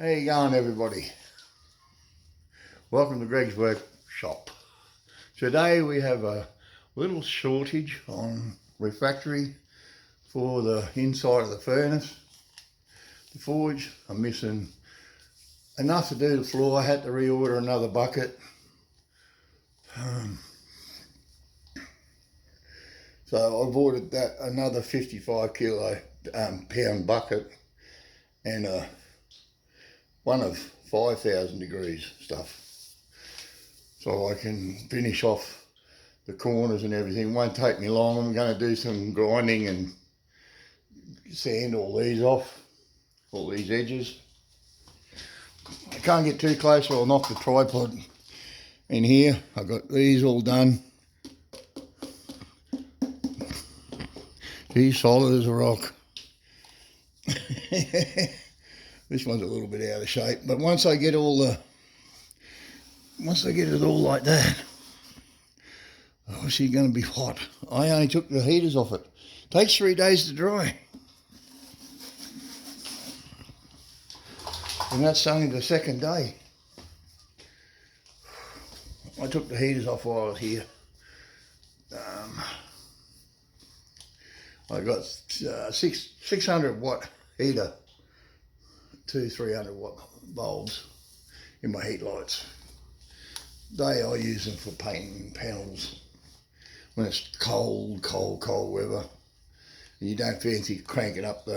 How you going, everybody? Welcome to Greg's Workshop. Today we have a little shortage on refractory for the inside of the furnace. The forge, I'm missing enough to do the floor. I had to reorder another bucket. So I've ordered that another 55 kilo pound bucket and one of 5,000 degrees stuff, so I can finish off the corners and everything. It won't take me long. I'm going to do some grinding and sand all these off, all these edges. I can't get too close or I'll knock the tripod in here. I've got these all done. He's solid as a rock. This one's a little bit out of shape, but once I get it all like that, oh, she's going to be hot. I only took the heaters off it. Takes 3 days to dry. And that's only the second day. I took the heaters off while I was here. I got 600 watt heater, 300 watt bulbs in my heat lights. I use them for painting panels when it's cold weather. And you don't fancy cranking up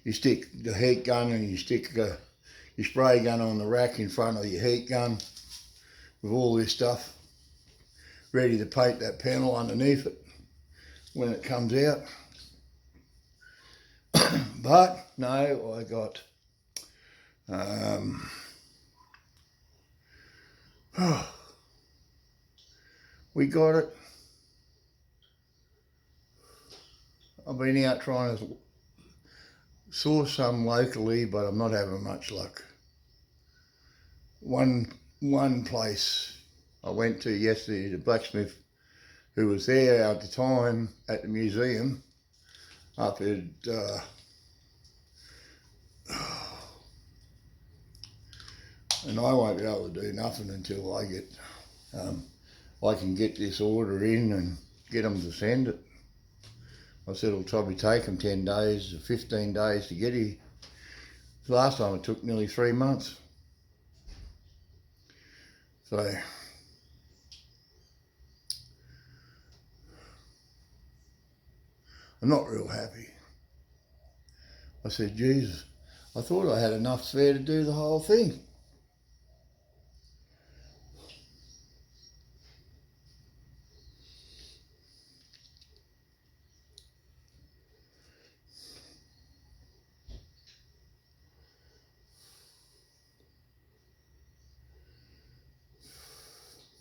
you stick the heat gun and you stick your spray gun on the rack in front of your heat gun with all this stuff ready to paint that panel underneath it when it comes out. But no, I got we got it. I've been out trying to source some locally, but I'm not having much luck. One place I went to yesterday, the blacksmith who was there at the time at the museum up at and I won't be able to do nothing until I can get this order in and get them to send it. I said it'll probably take them 10 days or 15 days to get here. Last time it took nearly 3 months. So I'm not real happy. I said, Jesus, I thought I had enough spare to do the whole thing.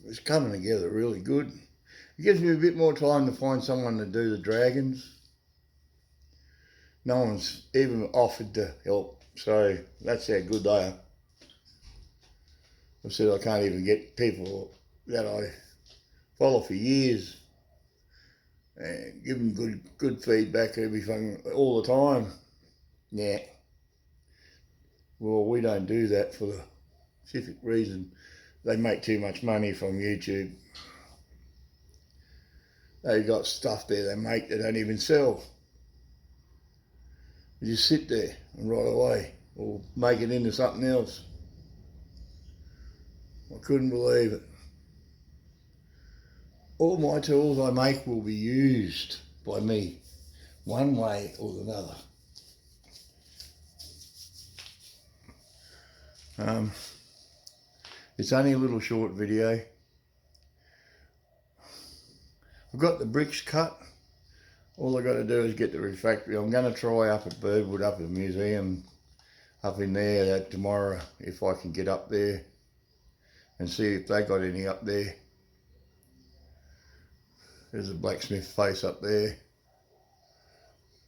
It's coming together really good. It gives me a bit more time to find someone to do the dragons. No one's even offered to help, so that's how good they are. I said I can't even get people that I follow for years and give them good feedback, everything, all the time. Yeah. Well, we don't do that for the specific reason they make too much money from YouTube. They've got stuff there they make they don't even sell. You just sit there and write away or make it into something else. I couldn't believe it. All my tools I make will be used by me one way or another. It's only a little short video. I've got the bricks cut. All I got to do is get the refractory. I'm going to try up at Birdwood, up at the museum, up in there that tomorrow, if I can get up there and see if they got any up there. There's a blacksmith face up there.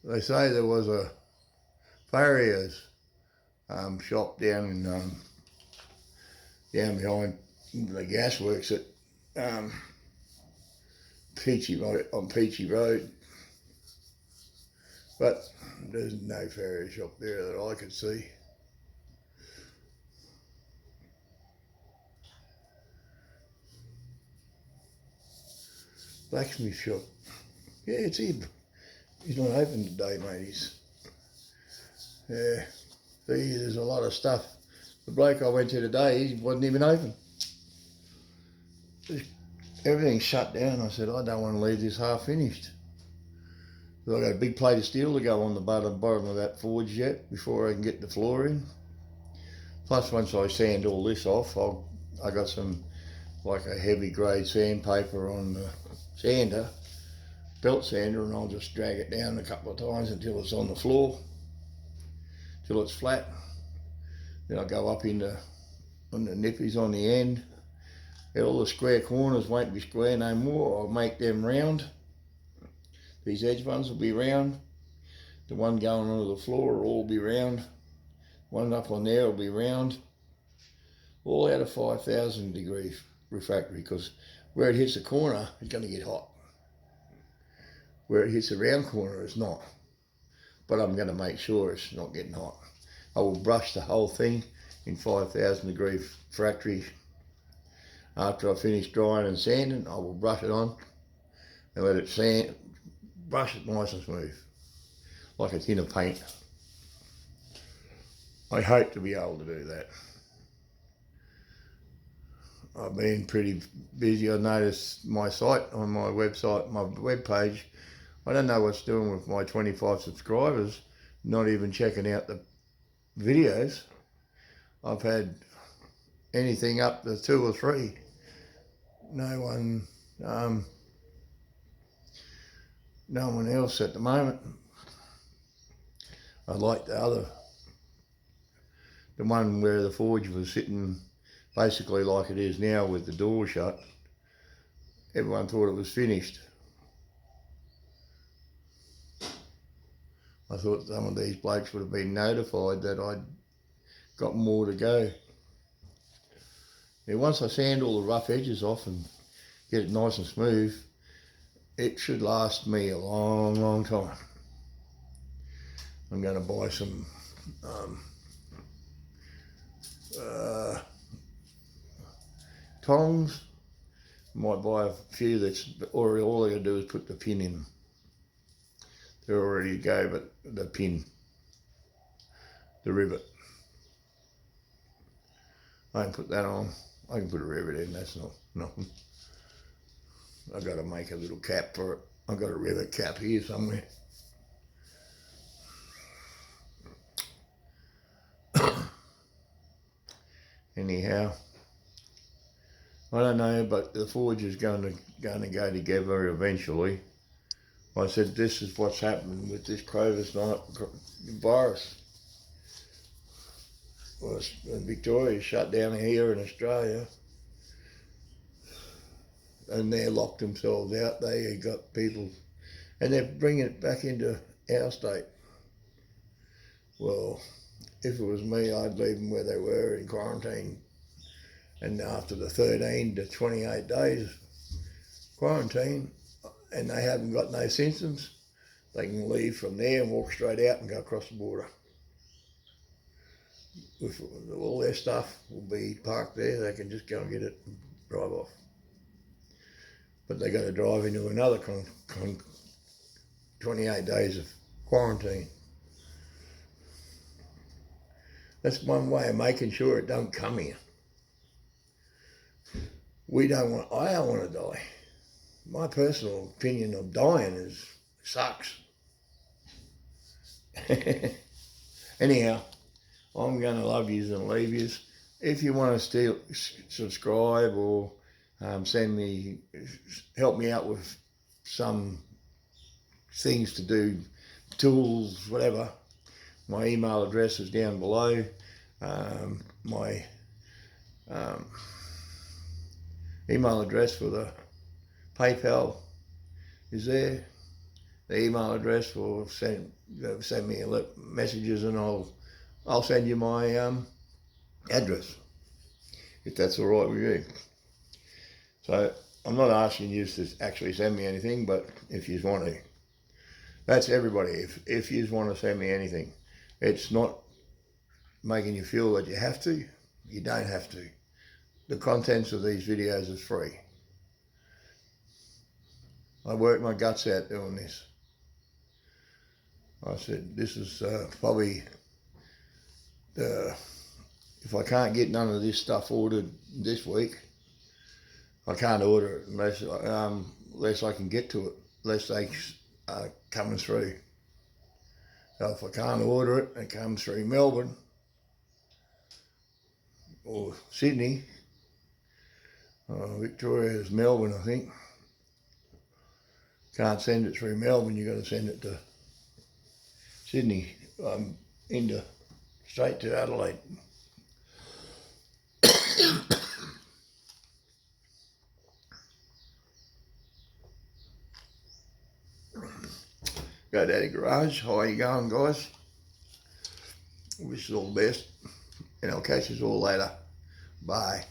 They say there was a farrier's shop down behind the gasworks at Peachy Road. But there's no farrier shop there that I could see. blacksmith shop. Yeah, it's him. He's not open today, mate. Yeah. See, there's a lot of stuff. The bloke I went to today, he wasn't even open. Everything's shut down. I said, I don't want to leave this half finished. I've got a big plate of steel to go on the bottom of that forge yet before I can get the floor in. Plus, once I sand all this off, I got some, like a heavy grade sandpaper on the sander, belt sander, and I'll just drag it down a couple of times until it's on the floor, till it's flat. Then I'll go up on the nippies on the end. All the square corners won't be square no more. I'll make them round. These edge ones will be round. The one going onto the floor will all be round. One up on there will be round. All out of 5,000 degree refractory, because where it hits the corner, it's going to get hot. Where it hits the round corner, it's not. But I'm going to make sure it's not getting hot. I will brush the whole thing in 5,000 degree refractory. After I finish drying and sanding, I will brush it on and let it sand, brush it nice and smooth, like a tin of paint. I hope to be able to do that. I've been pretty busy. I noticed my site on my website, my web page, I don't know what's doing with my 25 subscribers, not even checking out the videos. I've had anything up to 2 or 3. No one else at the moment. I like the one where the forge was sitting basically like it is now with the door shut. Everyone thought it was finished. I thought some of these blokes would have been notified that I'd got more to go. Yeah, once I sand all the rough edges off and get it nice and smooth, it should last me a long, long time. I'm going to buy some tongs. Might buy a few that's already, all I got to do is put the pin in. They're already to go, but the pin, the rivet, I can put that on. I can put a rivet in, that's not nothing. I've got to make a little cap for it. I've got a rivet cap here somewhere. Anyhow, I don't know, but the forge is going to go together eventually. I said, this is what's happening with this Clovis virus. Well, Victoria shut down here in Australia, and they're locked themselves out. They got people, and they're bringing it back into our state. Well, if it was me, I'd leave them where they were in quarantine, and after the 13 to 28 days quarantine, and they haven't got no symptoms, they can leave from there and walk straight out and go across the border. With all their stuff will be parked there, they can just go and get it and drive off. But they got to drive into another 28 days of quarantine. That's one way of making sure it don't come here. I don't want to die. My personal opinion of dying is, sucks. Anyhow, I'm going to love yous and leave yous. If you want to still subscribe or help me out with some things to do, tools, whatever, my email address is down below. My email address for the PayPal is there. The email address for send me messages, and I'll send you my address, if that's all right with you. So I'm not asking you to actually send me anything, but if you want to, that's everybody. If you want to send me anything, it's not making you feel that you have to. You don't have to. The contents of these videos is free. I worked my guts out doing this. I said, this is probably if I can't get none of this stuff ordered this week, I can't order it unless I can get to it, unless they coming through. So if I can't order it, it comes through Melbourne or Sydney. Victoria is Melbourne, I think. Can't send it through Melbourne, you got to send it to Sydney, straight to Adelaide. Go Daddy Garage. How are you going, guys? Wish you all the best, and I'll catch you all later. Bye.